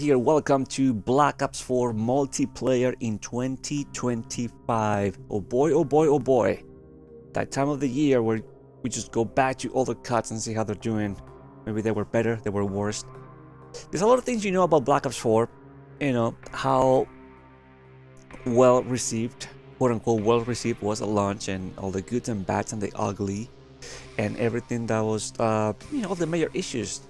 here. Welcome to Black Ops 4 multiplayer in 2025. Oh boy, oh boy, oh boy. That time of the year where we just go back to all the cuts and see how they're doing. Maybe they were better, they were worse. There's a lot of things you know about Black Ops 4. You know, how well received, quote unquote, well received was at launch, and all the goods and bads and the ugly, and everything that was, you know, all the major issues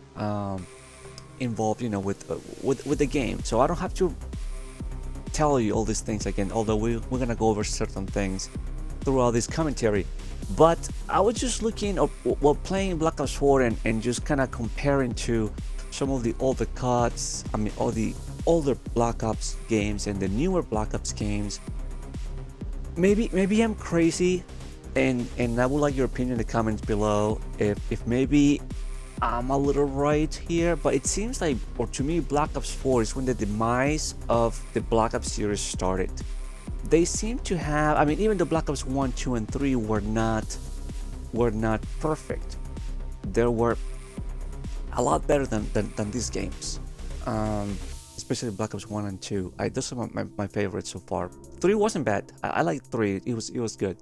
involved, you know, with the game. So I don't have to tell you all these things again, although we're gonna go over certain things throughout this commentary. But I was just looking up while playing Black Ops 4 and just kind of comparing to some of the older cuts. I mean, all the older Black Ops games and the newer Black Ops games. Maybe I'm crazy, and I would like your opinion in the comments below if maybe I'm a little right here, but it seems like, or to me, Black Ops 4 is when the demise of the Black Ops series started. They seem to have, I mean, even the Black Ops 1, 2, and 3 were not perfect. They were a lot better than these games, especially Black Ops 1 and 2. Those are my favorites so far. 3 wasn't bad. I like 3. It was good,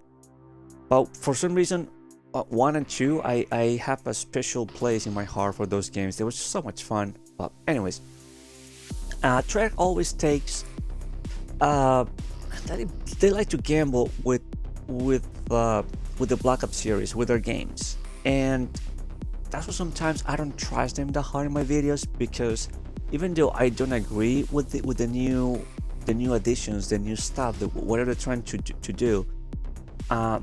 but for some reason, 1 and 2, I have a special place in my heart for those games. They were just so much fun. But anyways, Treyarch always takes they like to gamble with the Black Ops series, with their games, and that's why sometimes I don't trust them that hard in my videos, because even though I don't agree with the new additions, the new stuff, whatever they're trying to do.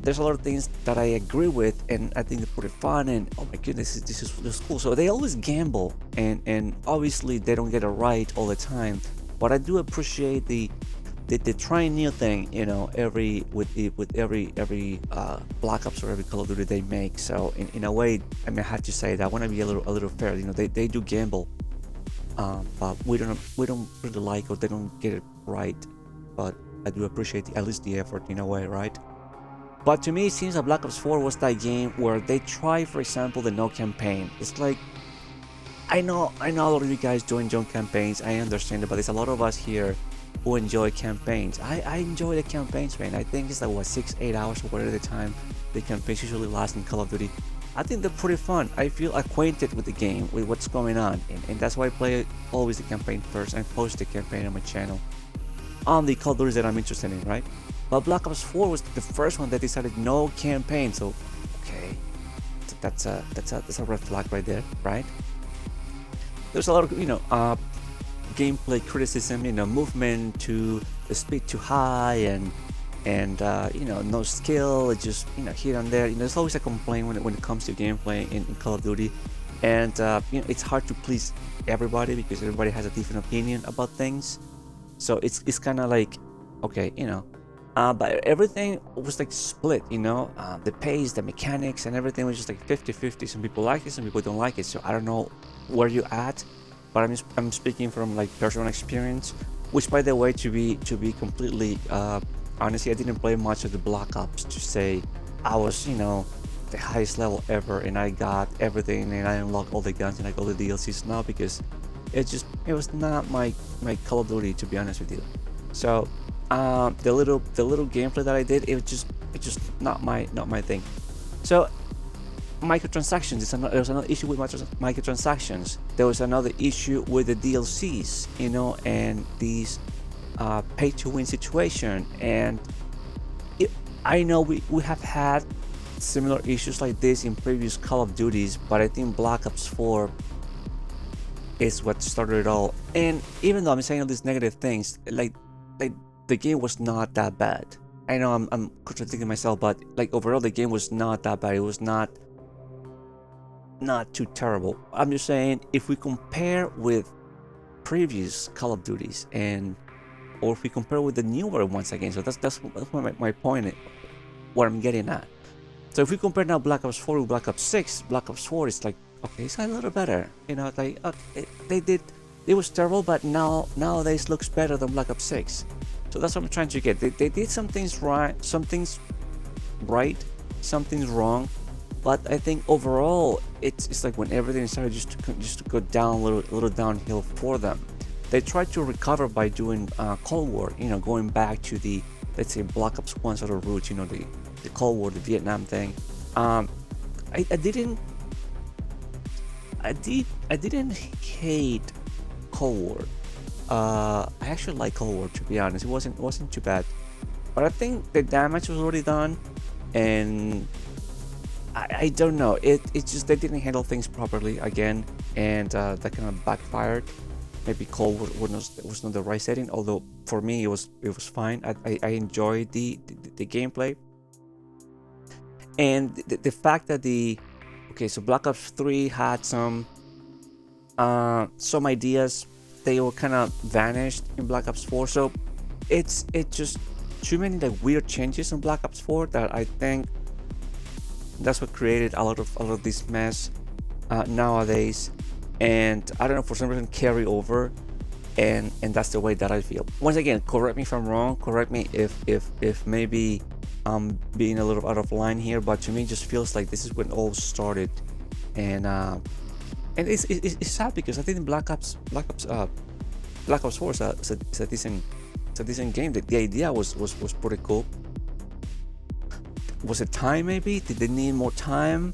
There's a lot of things that I agree with, and I think they're pretty fun, and oh my goodness, this is cool. So they always gamble, and obviously they don't get it right all the time. But I do appreciate the trying new thing, you know, every Black Ops or every Call of Duty they make. So in a way, I mean, I have to say that I want to be a little fair. You know, they do gamble, but we don't really like, or they don't get it right. But I do appreciate at least the effort in a way, right? But to me, it seems that Black Ops 4 was that game where they try, for example, the no campaign. It's like, I know a lot of you guys do enjoy campaigns. I understand it, but there's a lot of us here who enjoy campaigns. I enjoy the campaigns, man. I think it's like, what, 6-8 hours or whatever the time the campaigns usually last in Call of Duty. I think they're pretty fun. I feel acquainted with the game, with what's going on, and that's why I play always the campaign first and post the campaign on my channel on the Call of Duties that I'm interested in, right? But Black Ops 4 was the first one that decided no campaign. So okay, that's a red flag right there, right? There's a lot of, you know, gameplay criticism, you know, movement to the speed too high, and you know, no skill, it's just, you know, here and there. You know, there's always a complaint when it comes to gameplay in Call of Duty, and you know, it's hard to please everybody because everybody has a different opinion about things. So it's kind of like, okay, you know. But everything was like split, you know, the pace, the mechanics, and everything was just like 50-50. Some people like it, some people don't like it. So I don't know where you're at, but I'm speaking from like personal experience. Which, by the way, to be completely honestly, I didn't play much of the Black Ops to say I was, you know, the highest level ever, and I got everything, and I unlocked all the guns and I got all the DLCs now, because it was not my Call of Duty, to be honest with you. So the little gameplay that I did, it's just not my thing. So microtransactions, there was another issue with microtransactions. There was another issue with the DLCs, you know, and these pay to win situation. And I know we have had similar issues like this in previous Call of Duties, but I think Black Ops 4 is what started it all. And even though I'm saying all these negative things, like the game was not that bad. I know I'm contradicting myself, but like overall the game was not that bad. It was not too terrible. I'm just saying, if we compare with previous Call of Duties, or if we compare with the newer ones again, so that's my point, what I'm getting at. So if we compare now Black Ops 4 with Black Ops 6, Black Ops 4 is like, okay, it's a little better. You know, like, okay, it was terrible, but nowadays looks better than Black Ops 6. So that's what I'm trying to get. They did some things right, some things wrong, but I think overall it's like when everything started just to go down a little downhill for them. they tried to recover by doing Cold War, going back to the, let's say, Black Ops 1 sort of roots, the Cold War, the Vietnam thing. I didn't hate Cold War. I actually like Cold War, to be honest. It wasn't too bad, but I think the damage was already done, and I don't know. It's just they didn't handle things properly again, and that kind of backfired. Maybe Cold War was not the right setting. Although for me it was fine. I enjoyed the gameplay, and the fact that so Black Ops 3 had some ideas. They were kind of vanished in Black Ops 4. So it's just too many like weird changes in Black Ops 4 that I think that's what created a lot of this mess nowadays. And I don't know, for some reason carry over, and that's the way that I feel. Once again, correct me if I'm wrong. Correct me if maybe I'm being a little out of line here, but to me it just feels like this is when it all started, and it's sad because I think Black Ops 4 is a decent game. The idea was pretty cool. Was it time? Maybe did they need more time?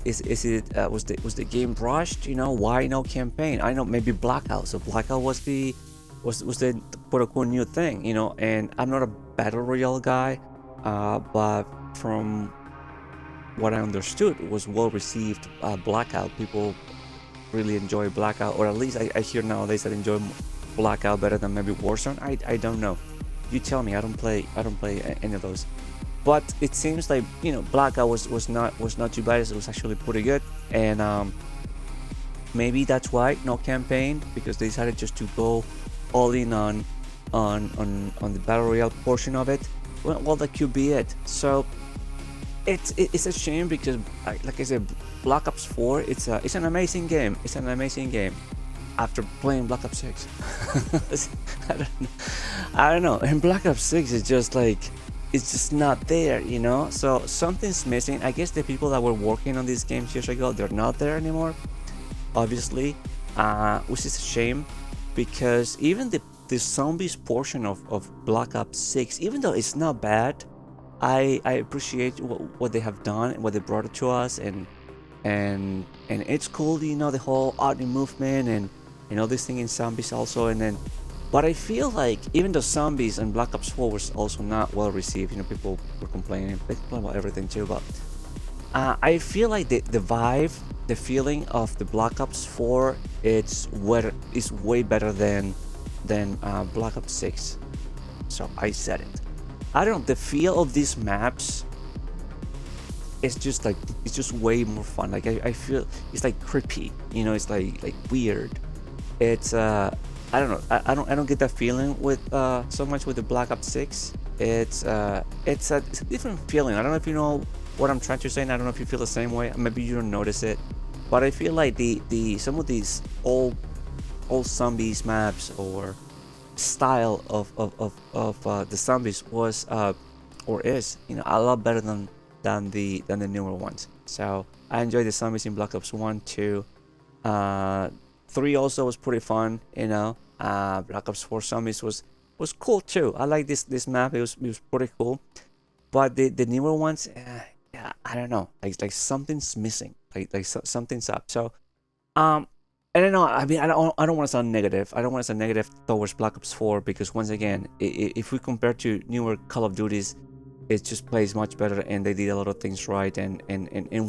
Was the game rushed? Why no campaign? I know maybe Blackout. So Blackout was the quote-unquote new thing. And I'm not a battle royale guy, but from what I understood, it was well received. Blackout, people really enjoy Blackout, or at least I hear nowadays that enjoy Blackout better than maybe Warzone. I don't know. You tell me. I don't play any of those. But it seems like Blackout was not too bad. It was actually pretty good, and maybe that's why no campaign, because they decided just to go all in on the battle royale portion of it. Well, that could be it. So it's a shame because, like I said, Black Ops 4 it's an amazing game. It's an amazing game. After playing Black Ops 6, I don't know. And Black Ops 6 is just like, it's just not there, so something's missing. I guess the people that were working on these games years ago, they're not there anymore, obviously, which is a shame, because even the zombies portion of Black Ops 6, even though it's not bad, I appreciate what they have done and what they brought it to us, and it's cool, the whole army movement and all this thing in zombies also. But I feel like even the zombies and Black Ops 4 was also not well received. People were complaining. They complain about everything too, but I feel like the vibe, the feeling of the Black Ops 4, is way better than Black Ops 6. So I said it. I don't know. The feel of these maps it's just way more fun. Like I feel it's like creepy. It's like weird. It's I don't know. I don't get that feeling with so much with the Black Ops 6. It's a different feeling. I don't know if you know what I'm trying to say, and I don't know if you feel the same way. Maybe you don't notice it, but I feel like the some of these old zombies maps or style of the zombies was or is a lot better than the newer ones. So I enjoyed the zombies in Black Ops 1, 2, 3 also was pretty fun. Black Ops 4 zombies was cool too. I like this map. It was pretty cool. But the newer ones, yeah, I don't know. Like something's missing. Like something's up. So I don't know. I mean, I don't want to sound negative. I don't want to sound negative towards Black Ops 4 because once again, if we compare to newer Call of Duties, it just plays much better and they did a lot of things right and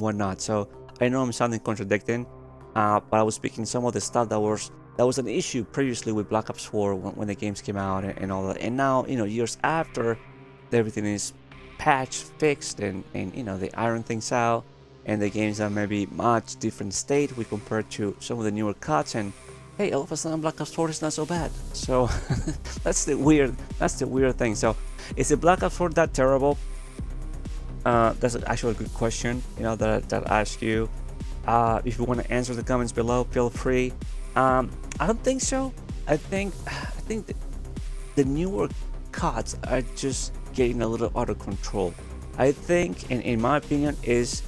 whatnot. So I know I'm sounding contradicting, but I was speaking some of the stuff that was an issue previously with Black Ops 4 when the games came out and all that. And now, years after, everything is patched, fixed, and they iron things out, and the games are maybe much different state we compare to some of the newer cuts. And hey, all of a sudden Black Ops 4 is not so bad. So that's the weird thing. So is the Black Ops 4 that terrible? That's actually a good question, that I ask you. If you want to answer the comments below, feel free. I don't think so. I think the newer cuts are just getting a little out of control. I think, in my opinion, is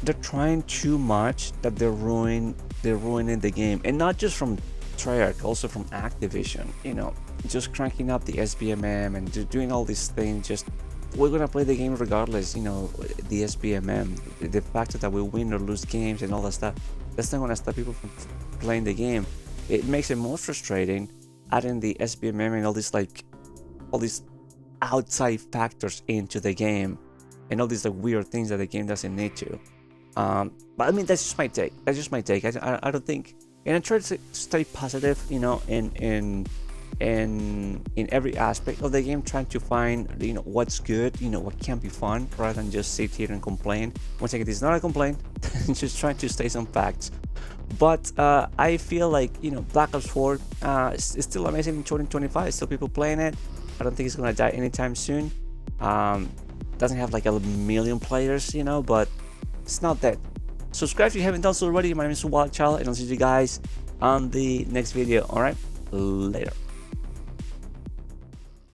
they're trying too much that they're ruining the game, and not just from Treyarch, also from Activision, you know, just cranking up the SBMM and doing all these things. Just we're gonna play the game regardless, you know, the SBMM, the fact that we win or lose games and all that stuff, that's not gonna stop people from playing the game. It makes it more frustrating adding the SBMM and all these outside factors into the game and all these like weird things that the game doesn't need to. But I mean, that's just my take. I don't think, and I try to stay positive, you know, in every aspect of the game, trying to find, you know, what's good, you know, what can be fun, rather than just sit here and complain. Once again, this is not a complaint, just trying to state some facts. But I feel like, you know, Black Ops 4 is still amazing in 2025. Still people playing it. I don't think it's gonna die anytime soon. Doesn't have like a million players, you know, but it's not dead. Subscribe if you haven't done so already. My name is Wild Child, and I'll see you guys on the next video. All right, later.